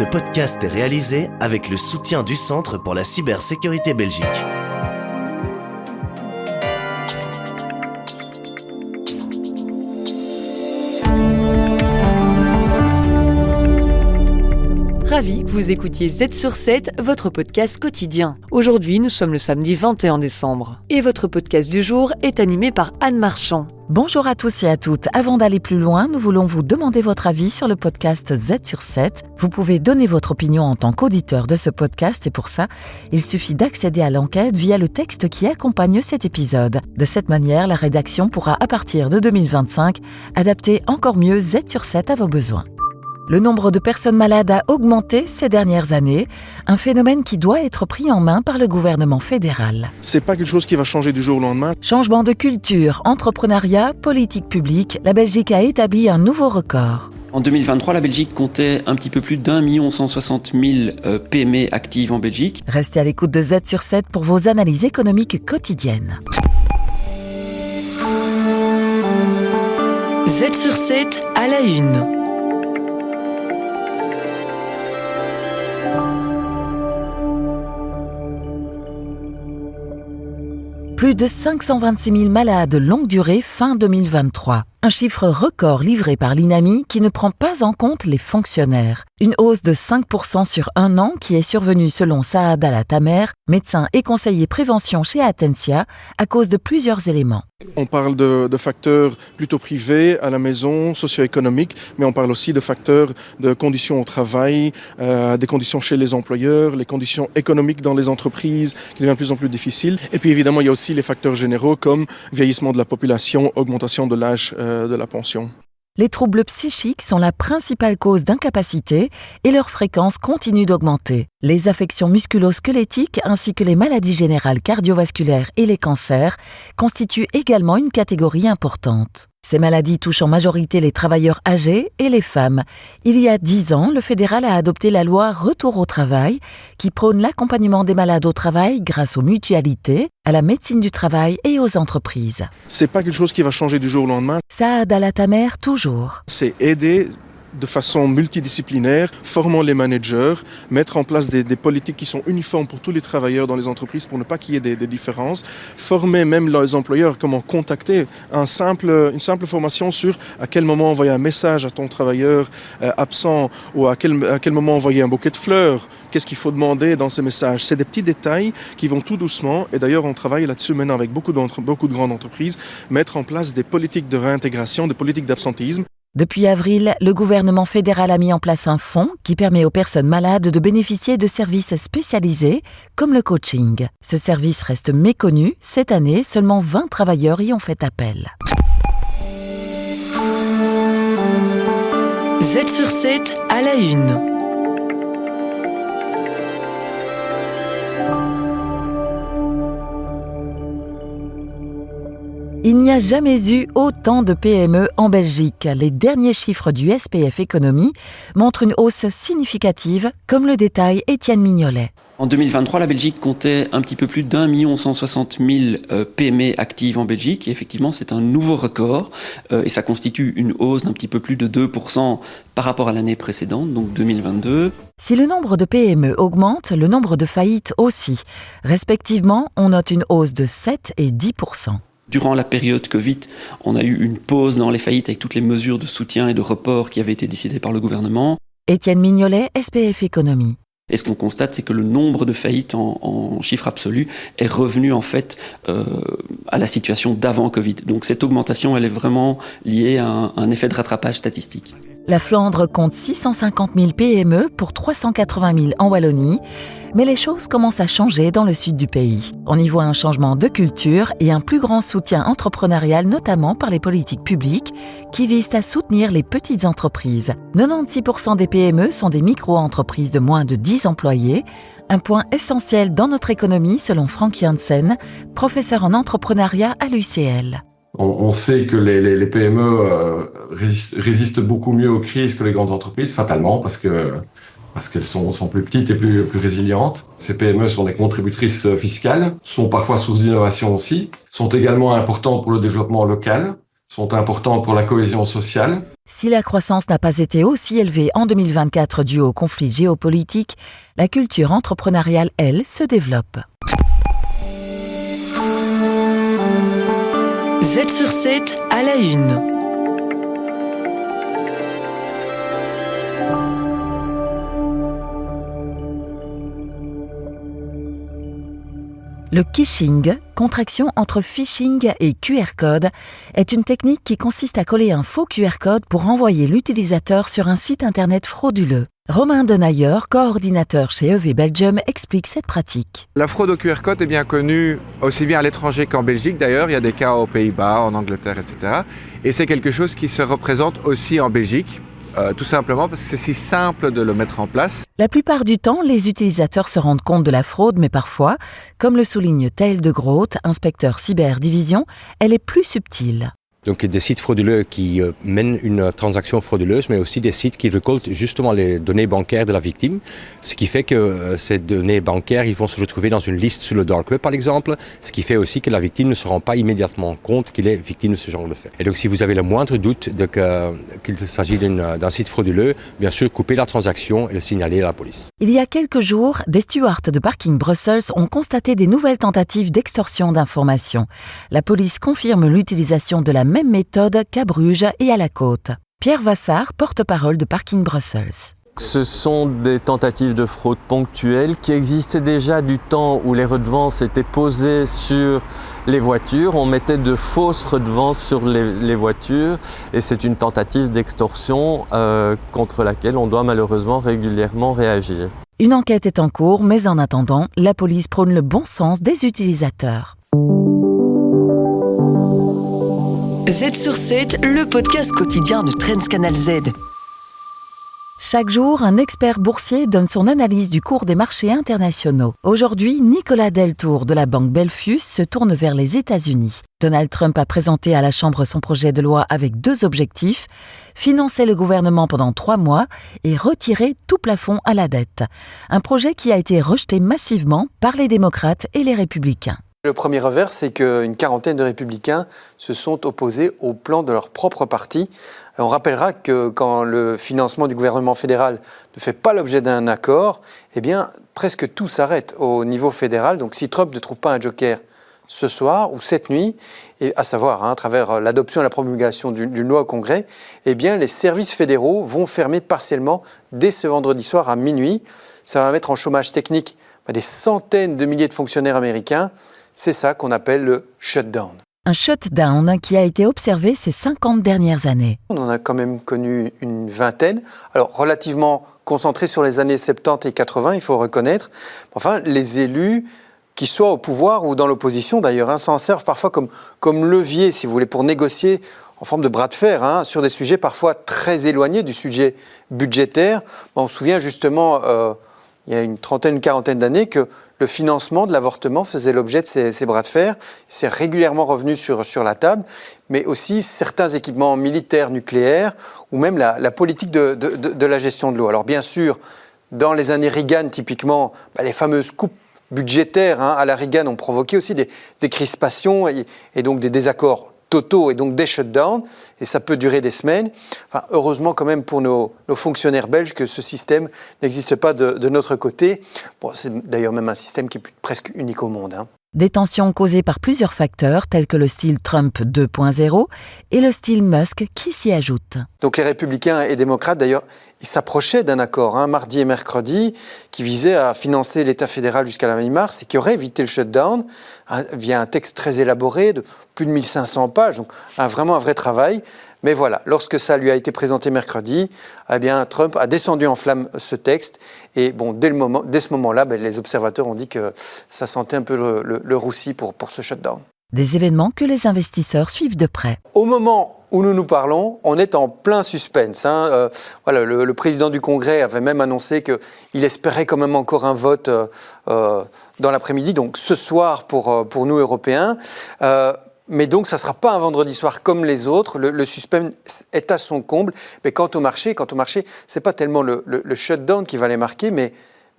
Ce podcast est réalisé avec le soutien du Centre pour la cybersécurité Belgique. Ravi que vous écoutiez Z sur 7, votre podcast quotidien. Aujourd'hui, nous sommes le samedi 21 décembre. Et votre podcast du jour est animé par Anne Marchand. Bonjour à tous et à toutes. Avant d'aller plus loin, nous voulons vous demander votre avis sur le podcast Z sur 7. Vous pouvez donner votre opinion en tant qu'auditeur de ce podcast et pour ça, il suffit d'accéder à l'enquête via le texte qui accompagne cet épisode. De cette manière, la rédaction pourra à partir de 2025 adapter encore mieux Z sur 7 à vos besoins. Le nombre de personnes malades a augmenté ces dernières années, un phénomène qui doit être pris en main par le gouvernement fédéral. C'est pas quelque chose qui va changer du jour au lendemain. Changement de culture, entrepreneuriat, politique publique, la Belgique a établi un nouveau record. En 2023, la Belgique comptait un petit peu plus d'1 160 000 PME actives en Belgique. Restez à l'écoute de Z sur 7 pour vos analyses économiques quotidiennes. Z sur 7 à la une. Plus de 526 000 malades longue durée fin 2023. Un chiffre record livré par l'INAMI qui ne prend pas en compte les fonctionnaires. Une hausse de 5% sur un an qui est survenue selon Saad Al-Tamer, médecin et conseiller prévention chez Atensia, à cause de plusieurs éléments. On parle de facteurs plutôt privés à la maison, socio-économiques, mais on parle aussi de facteurs de conditions au travail, des conditions chez les employeurs, les conditions économiques dans les entreprises qui deviennent de plus en plus difficiles. Et puis évidemment, il y a aussi les facteurs généraux comme vieillissement de la population, augmentation de l'âge de la pension. Les troubles psychiques sont la principale cause d'incapacité et leur fréquence continue d'augmenter. Les affections musculo-squelettiques ainsi que les maladies générales cardiovasculaires et les cancers constituent également une catégorie importante. Ces maladies touchent en majorité les travailleurs âgés et les femmes. Il y a 10 ans, le fédéral a adopté la loi Retour au travail qui prône l'accompagnement des malades au travail grâce aux mutualités, à la médecine du travail et aux entreprises. C'est pas quelque chose qui va changer du jour au lendemain. Saad Al-Tamer, toujours. C'est aider de façon multidisciplinaire, formant les managers, mettre en place des politiques qui sont uniformes pour tous les travailleurs dans les entreprises pour ne pas qu'il y ait des différences, former même les employeurs comment contacter, une simple formation sur à quel moment envoyer un message à ton travailleur absent ou à quel moment envoyer un bouquet de fleurs, qu'est-ce qu'il faut demander dans ces messages. C'est des petits détails qui vont tout doucement et d'ailleurs on travaille là-dessus maintenant avec beaucoup de grandes entreprises, mettre en place des politiques de réintégration, des politiques d'absentéisme. Depuis avril, le gouvernement fédéral a mis en place un fonds qui permet aux personnes malades de bénéficier de services spécialisés comme le coaching. Ce service reste méconnu. Cette année, seulement 20 travailleurs y ont fait appel. Z sur 7 à la une. Il n'y a jamais eu autant de PME en Belgique. Les derniers chiffres du SPF Économie montrent une hausse significative, comme le détaille Étienne Mignolet. En 2023, la Belgique comptait un petit peu plus d'1 160 000 PME actives en Belgique. Et effectivement, c'est un nouveau record et ça constitue une hausse d'un petit peu plus de 2% par rapport à l'année précédente, donc 2022. Si le nombre de PME augmente, le nombre de faillites aussi. Respectivement, on note une hausse de 7 et 10%. Durant la période Covid, on a eu une pause dans les faillites avec toutes les mesures de soutien et de report qui avaient été décidées par le gouvernement. Étienne Mignolet, SPF Économie. Et ce qu'on constate, c'est que le nombre de faillites en chiffre absolu est revenu en fait à la situation d'avant Covid. Donc cette augmentation, elle est vraiment liée à un effet de rattrapage statistique. La Flandre compte 650 000 PME pour 380 000 en Wallonie, mais les choses commencent à changer dans le sud du pays. On y voit un changement de culture et un plus grand soutien entrepreneurial, notamment par les politiques publiques qui visent à soutenir les petites entreprises. 96% des PME sont des micro-entreprises de moins de 10 employés, un point essentiel dans notre économie selon Frank Janssen, professeur en entrepreneuriat à l'UCL. On sait que les PME résistent beaucoup mieux aux crises que les grandes entreprises, fatalement, parce qu'elles sont plus petites et plus résilientes. Ces PME sont des contributrices fiscales, sont parfois source d'innovation aussi, sont également importantes pour le développement local, sont importantes pour la cohésion sociale. Si la croissance n'a pas été aussi élevée en 2024 due au conflit géopolitique, la culture entrepreneuriale, elle, se développe. Z sur 7 à la une. Le kishing, contraction entre phishing et QR code, est une technique qui consiste à coller un faux QR code pour envoyer l'utilisateur sur un site internet frauduleux. Romain Denayer, coordinateur chez EV Belgium, explique cette pratique. La fraude au QR code est bien connue aussi bien à l'étranger qu'en Belgique d'ailleurs. Il y a des cas aux Pays-Bas, en Angleterre, etc. Et c'est quelque chose qui se représente aussi en Belgique. Tout simplement parce que c'est si simple de le mettre en place. La plupart du temps, les utilisateurs se rendent compte de la fraude, mais parfois, comme le souligne Thél de Groot, inspecteur cyberdivision, elle est plus subtile. Donc des sites frauduleux qui mènent une transaction frauduleuse, mais aussi des sites qui récoltent justement les données bancaires de la victime, ce qui fait que ces données bancaires, ils vont se retrouver dans une liste sur le dark web par exemple, ce qui fait aussi que la victime ne se rend pas immédiatement compte qu'il est victime de ce genre de fait. Et donc si vous avez le moindre doute qu'il s'agit d'un site frauduleux, bien sûr coupez la transaction et le signalez à la police. Il y a quelques jours, des stewards de Parking Brussels ont constaté des nouvelles tentatives d'extorsion d'informations. La police confirme l'utilisation de la même méthode qu'à Bruges et à la Côte. Pierre Vassard, porte-parole de Parking Brussels. Ce sont des tentatives de fraude ponctuelles qui existaient déjà du temps où les redevances étaient posées sur les voitures. On mettait de fausses redevances sur les voitures et c'est une tentative d'extorsion contre laquelle on doit malheureusement régulièrement réagir. Une enquête est en cours, mais en attendant, la police prône le bon sens des utilisateurs. Z sur 7, le podcast quotidien de Trends Canal Z. Chaque jour, un expert boursier donne son analyse du cours des marchés internationaux. Aujourd'hui, Nicolas Deltour de la banque Belfius se tourne vers les États-Unis. Donald Trump a présenté à la Chambre son projet de loi avec 2 objectifs, financer le gouvernement pendant 3 mois et retirer tout plafond à la dette. Un projet qui a été rejeté massivement par les démocrates et les républicains. Le premier revers, c'est qu'une quarantaine de républicains se sont opposés au plan de leur propre parti. On rappellera que quand le financement du gouvernement fédéral ne fait pas l'objet d'un accord, eh bien, presque tout s'arrête au niveau fédéral. Donc si Trump ne trouve pas un joker ce soir ou cette nuit, et à savoir à travers l'adoption et la promulgation d'une loi au Congrès, eh bien, les services fédéraux vont fermer partiellement dès ce vendredi soir à minuit. Ça va mettre en chômage technique des centaines de milliers de fonctionnaires américains. C'est ça qu'on appelle le shutdown. Un shutdown qui a été observé ces 50 dernières années. On en a quand même connu une vingtaine, alors relativement concentrés sur les années 70 et 80, il faut reconnaître. Enfin, les élus, qui soient au pouvoir ou dans l'opposition d'ailleurs, s'en servent parfois comme levier, si vous voulez, pour négocier en forme de bras de fer, sur des sujets parfois très éloignés du sujet budgétaire. On se souvient justement, il y a une trentaine, une quarantaine d'années, que le financement de l'avortement faisait l'objet de ces bras de fer. C'est régulièrement revenu sur la table, mais aussi certains équipements militaires nucléaires ou même la politique de la gestion de l'eau. Alors bien sûr, dans les années Reagan, typiquement, les fameuses coupes budgétaires à la Reagan ont provoqué aussi des crispations et donc des désaccords totaux et donc des shutdowns, et ça peut durer des semaines. Enfin, heureusement quand même pour nos fonctionnaires belges que ce système n'existe pas de notre côté. Bon, c'est d'ailleurs même un système qui est presque unique au monde. Des tensions causées par plusieurs facteurs tels que le style Trump 2.0 et le style Musk qui s'y ajoute. Donc les républicains et démocrates d'ailleurs, ils s'approchaient d'un accord mardi et mercredi qui visait à financer l'État fédéral jusqu'à la mi-mars et qui aurait évité le shutdown via un texte très élaboré de plus de 1500 pages, donc vraiment un vrai travail. Mais voilà, lorsque ça lui a été présenté mercredi, eh bien, Trump a descendu en flamme ce texte. Et bon, dès ce moment-là, les observateurs ont dit que ça sentait un peu le roussi pour ce shutdown. Des événements que les investisseurs suivent de près. Au moment où nous nous parlons, on est en plein suspense. Voilà, le président du Congrès avait même annoncé qu'il espérait quand même encore un vote dans l'après-midi, donc ce soir pour nous Européens. Mais donc, ça ne sera pas un vendredi soir comme les autres. Le suspense est à son comble. Mais quant au marché, ce n'est pas tellement le shutdown qui va les marquer, mais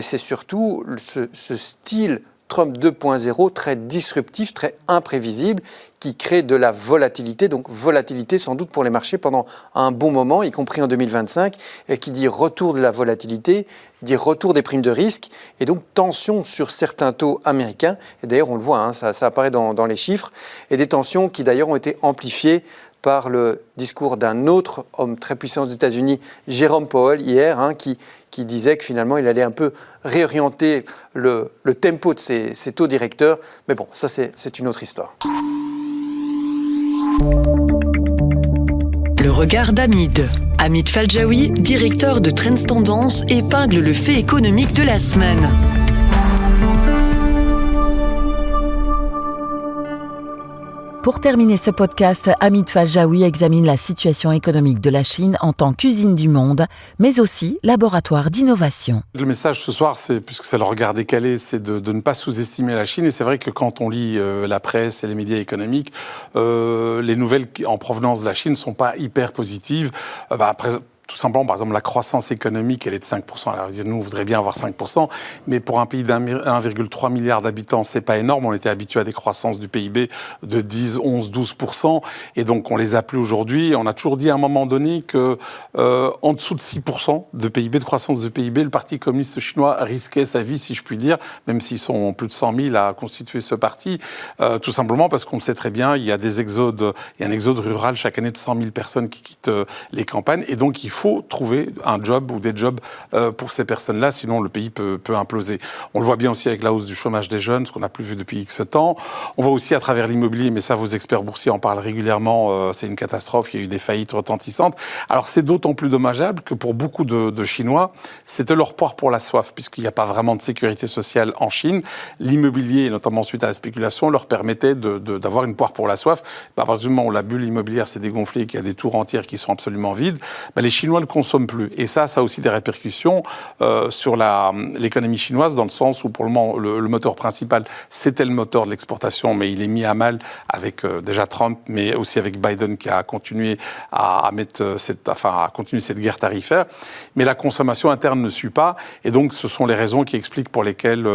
c'est surtout ce style Trump 2.0 très disruptif, très imprévisible, qui crée de la volatilité, donc volatilité sans doute pour les marchés pendant un bon moment, y compris en 2025, et qui dit retour de la volatilité, dit retour des primes de risque, et donc tension sur certains taux américains, et d'ailleurs on le voit, ça apparaît dans les chiffres, et des tensions qui d'ailleurs ont été amplifiées par le discours d'un autre homme très puissant aux États-Unis, Jérôme Powell, hier, qui disait que finalement il allait un peu réorienter le tempo de ses taux directeurs. Mais bon, ça c'est une autre histoire. Le regard d'Hamid. Hamid Faljaoui, directeur de Trends Tendance, épingle le fait économique de la semaine. Pour terminer ce podcast, Hamid Faljaoui examine la situation économique de la Chine en tant qu'usine du monde, mais aussi laboratoire d'innovation. Le message ce soir, puisque c'est le regard décalé, c'est de ne pas sous-estimer la Chine. Et c'est vrai que quand on lit la presse et les médias économiques, les nouvelles en provenance de la Chine ne sont pas hyper positives. Tout simplement, par exemple, la croissance économique, elle est de 5%. Alors, nous, on voudrait bien avoir 5%, mais pour un pays d'1,3 milliard d'habitants, c'est pas énorme. On était habitué à des croissances du PIB de 10, 11, 12%, et donc on les a plus aujourd'hui. On a toujours dit à un moment donné que en dessous de 6% de PIB, de croissance de PIB, le Parti communiste chinois risquait sa vie, si je puis dire, même s'ils sont plus de 100 000 à constituer ce parti, tout simplement parce qu'on le sait très bien, il y a un exode rural chaque année de 100 000 personnes qui quittent les campagnes, et donc il faut trouver un job ou des jobs pour ces personnes-là, sinon le pays peut imploser. On le voit bien aussi avec la hausse du chômage des jeunes, ce qu'on n'a plus vu depuis X temps. On voit aussi à travers l'immobilier, mais ça, vos experts boursiers en parlent régulièrement, c'est une catastrophe, il y a eu des faillites retentissantes. Alors c'est d'autant plus dommageable que pour beaucoup de Chinois, c'était leur poire pour la soif, puisqu'il n'y a pas vraiment de sécurité sociale en Chine. L'immobilier, notamment suite à la spéculation, leur permettait d'avoir une poire pour la soif. À partir du moment où la bulle immobilière s'est dégonflée, qu'il y a des tours entières qui sont absolument vides, les Chinois ne consomment plus. Et ça a aussi des répercussions sur l'économie chinoise, dans le sens où pour le moment, le moteur principal, c'était le moteur de l'exportation, mais il est mis à mal avec déjà Trump, mais aussi avec Biden qui a continué à continuer cette guerre tarifaire. Mais la consommation interne ne suit pas. Et donc, ce sont les raisons qui expliquent pour lesquelles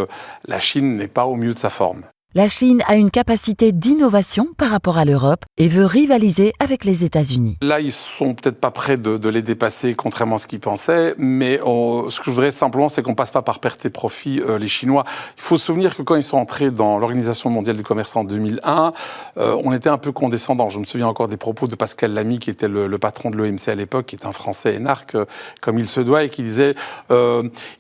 la Chine n'est pas au mieux de sa forme. La Chine a une capacité d'innovation par rapport à l'Europe et veut rivaliser avec les États-Unis. Là, ils sont peut-être pas prêts de les dépasser, contrairement à ce qu'ils pensaient. Mais ce que je voudrais simplement, c'est qu'on passe pas par perte et profit les Chinois. Il faut se souvenir que quand ils sont entrés dans l'Organisation mondiale du commerce en 2001, on était un peu condescendants. Je me souviens encore des propos de Pascal Lamy, qui était le patron de l'OMC à l'époque, qui est un Français énarque, comme il se doit, et qui disait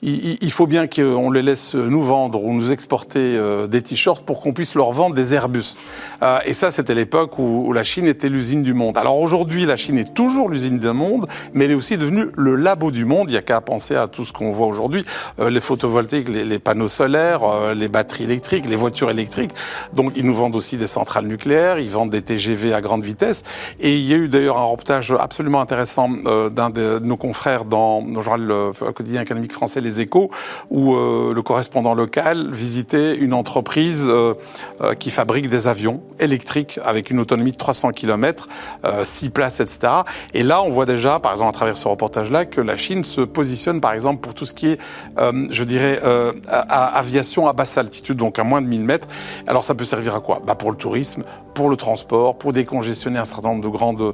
il faut bien qu'on les laisse nous vendre ou nous exporter des t-shirts pour qu'on puisse leur vendre des Airbus. Et ça, c'était l'époque où la Chine était l'usine du monde. Alors aujourd'hui, la Chine est toujours l'usine du monde, mais elle est aussi devenue le labo du monde. Il n'y a qu'à penser à tout ce qu'on voit aujourd'hui, les photovoltaïques, les panneaux solaires, les batteries électriques, les voitures électriques. Donc ils nous vendent aussi des centrales nucléaires, ils vendent des TGV à grande vitesse. Et il y a eu d'ailleurs un reportage absolument intéressant d'un de nos confrères dans le journal quotidien économique français Les Échos, où le correspondant local visitait une entreprise qui fabrique des avions électriques avec une autonomie de 300 km, 6 places, etc. Et là, on voit déjà, par exemple, à travers ce reportage-là, que la Chine se positionne, par exemple, pour tout ce qui est, aviation à basse altitude, donc à moins de 1000 mètres. Alors, ça peut servir à quoi ? Pour le tourisme, pour le transport, pour décongestionner un certain nombre de grandes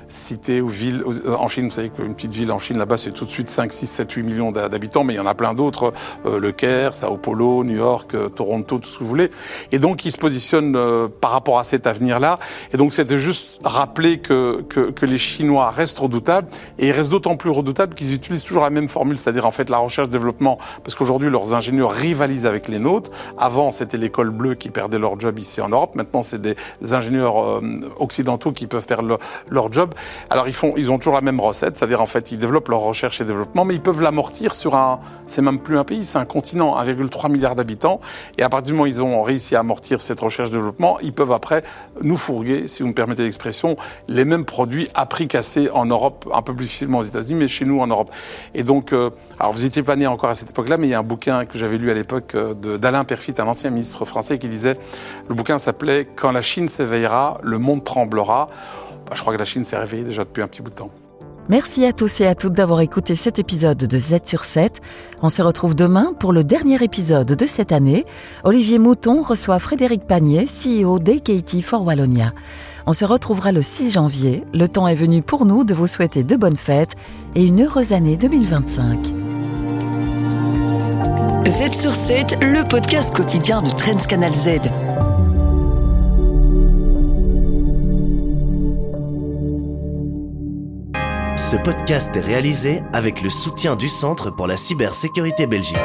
cités ou villes. En Chine, vous savez qu'une petite ville en Chine, là-bas, c'est tout de suite 5, 6, 7, 8 millions d'habitants, mais il y en a plein d'autres. Le Caire, Sao Paulo, New York, Toronto, tout ce que vous voulez. Et donc, ils se positionnent par rapport à cet avenir-là. Et donc, c'était juste rappeler que les Chinois restent redoutables. Et ils restent d'autant plus redoutables qu'ils utilisent toujours la même formule, c'est-à-dire, en fait, la recherche-développement. Parce qu'aujourd'hui, leurs ingénieurs rivalisent avec les nôtres. Avant, c'était l'école bleue qui perdait leur job ici en Europe. Maintenant, c'est des ingénieurs occidentaux qui peuvent perdre leur job. Alors, ils ont toujours la même recette, c'est-à-dire, en fait, ils développent leur recherche et développement, mais ils peuvent l'amortir sur c'est même plus un pays, c'est un continent, 1,3 milliard d'habitants. Et à partir du moment où ils ont réussi à amortir cette recherche et développement, ils peuvent après nous fourguer, si vous me permettez l'expression, les mêmes produits à prix cassé en Europe, un peu plus difficilement aux États-Unis, mais chez nous en Europe. Et donc, alors vous n'étiez pas né encore à cette époque-là, mais il y a un bouquin que j'avais lu à l'époque d'Alain Perfit, un ancien ministre français, qui disait, le bouquin s'appelait « Quand la Chine s'éveillera, le monde tremblera ». Je crois que la Chine s'est réveillée déjà depuis un petit bout de temps. Merci à tous et à toutes d'avoir écouté cet épisode de Z sur 7. On se retrouve demain pour le dernier épisode de cette année. Olivier Mouton reçoit Frédéric Pagnier, CEO d'AKT for Wallonia. On se retrouvera le 6 janvier. Le temps est venu pour nous de vous souhaiter de bonnes fêtes et une heureuse année 2025. Z sur 7, le podcast quotidien de Trends Canal Z. Ce podcast est réalisé avec le soutien du Centre pour la cybersécurité Belgique.